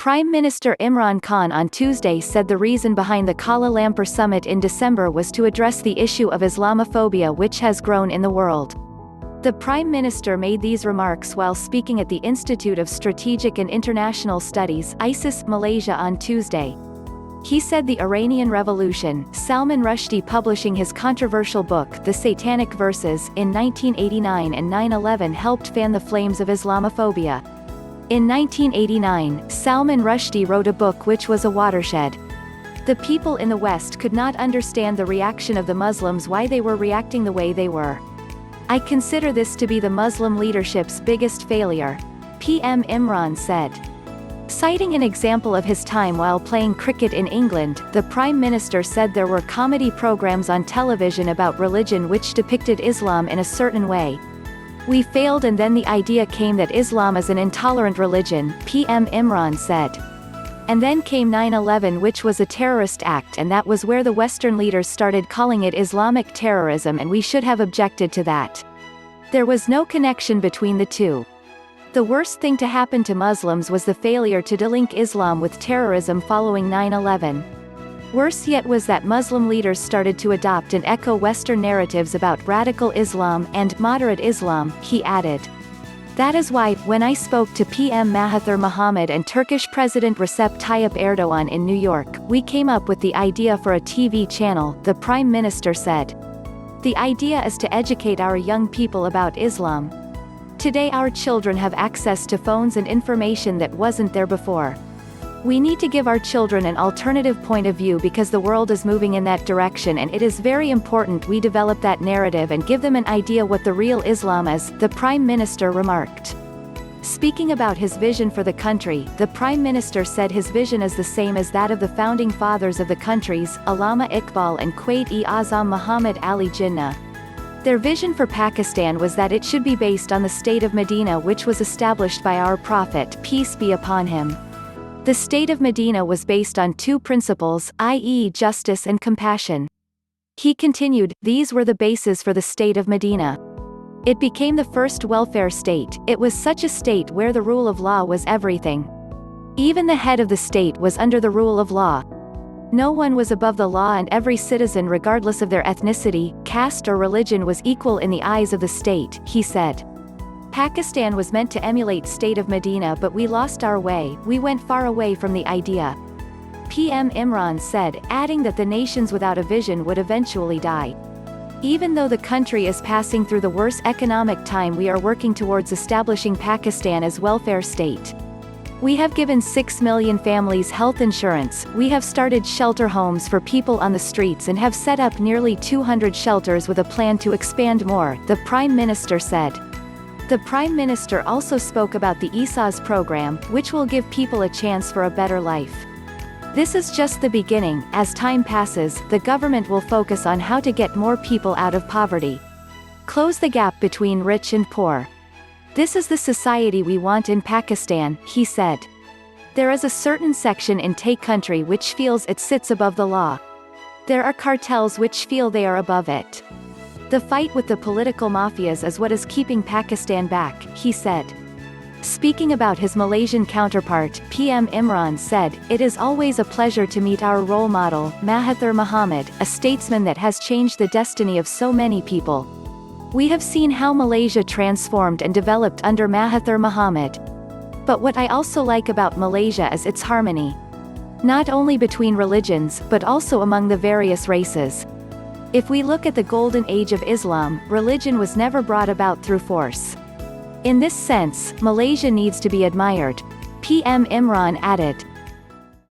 Prime Minister Imran Khan on Tuesday said the reason behind the Kuala Lumpur Summit in December was to address the issue of Islamophobia which has grown in the world. The Prime Minister made these remarks while speaking at the Institute of Strategic and International Studies (ISIS) Malaysia on Tuesday. He said the Iranian Revolution, Salman Rushdie publishing his controversial book The Satanic Verses in 1989 and 9/11 helped fan the flames of Islamophobia. In 1989, Salman Rushdie wrote a book which was a watershed. The people in the West could not understand the reaction of the Muslims, why they were reacting the way they were. I consider this to be the Muslim leadership's biggest failure, PM Imran said. Citing an example of his time while playing cricket in England, the Prime Minister said there were comedy programs on television about religion which depicted Islam in a certain way. We failed and then the idea came that Islam is an intolerant religion, PM Imran said. And then came 9/11 which was a terrorist act, and that was where the Western leaders started calling it Islamic terrorism, and we should have objected to that. There was no connection between the two. The worst thing to happen to Muslims was the failure to delink Islam with terrorism following 9/11. Worse yet was that Muslim leaders started to adopt and echo Western narratives about radical Islam and moderate Islam, he added. That is why, when I spoke to PM Mahathir Mohamad and Turkish President Recep Tayyip Erdogan in New York, we came up with the idea for a TV channel, the Prime Minister said. The idea is to educate our young people about Islam. Today our children have access to phones and information that wasn't there before. We need to give our children an alternative point of view because the world is moving in that direction, and it is very important we develop that narrative and give them an idea what the real Islam is, the Prime Minister remarked. Speaking about his vision for the country, the Prime Minister said his vision is the same as that of the founding fathers of the countries, Allama Iqbal and Quaid-e-Azam Muhammad Ali Jinnah. Their vision for Pakistan was that it should be based on the state of Medina which was established by our Prophet, peace be upon him. The state of Medina was based on two principles, i.e. justice and compassion. He continued, these were the bases for the state of Medina. It became the first welfare state. It was such a state where the rule of law was everything. Even the head of the state was under the rule of law. No one was above the law, and every citizen regardless of their ethnicity, caste or religion was equal in the eyes of the state, he said. Pakistan was meant to emulate state of Medina, but we lost our way, we went far away from the idea. PM Imran said, adding that the nations without a vision would eventually die. Even though the country is passing through the worst economic time, we are working towards establishing Pakistan as welfare state. We have given 6 million families health insurance, we have started shelter homes for people on the streets and have set up nearly 200 shelters with a plan to expand more, the Prime Minister said. The Prime Minister also spoke about the ESA's program, which will give people a chance for a better life. This is just the beginning. As time passes, the government will focus on how to get more people out of poverty. Close the gap between rich and poor. This is the society we want in Pakistan, he said. There is a certain section in Tay country which feels it sits above the law. There are cartels which feel they are above it. The fight with the political mafias is what is keeping Pakistan back, he said. Speaking about his Malaysian counterpart, PM Imran said, it is always a pleasure to meet our role model, Mahathir Mohamad, a statesman that has changed the destiny of so many people. We have seen how Malaysia transformed and developed under Mahathir Mohamad. But what I also like about Malaysia is its harmony. Not only between religions, but also among the various races. If we look at the golden age of Islam, religion was never brought about through force. In this sense, Malaysia needs to be admired, PM Imran added.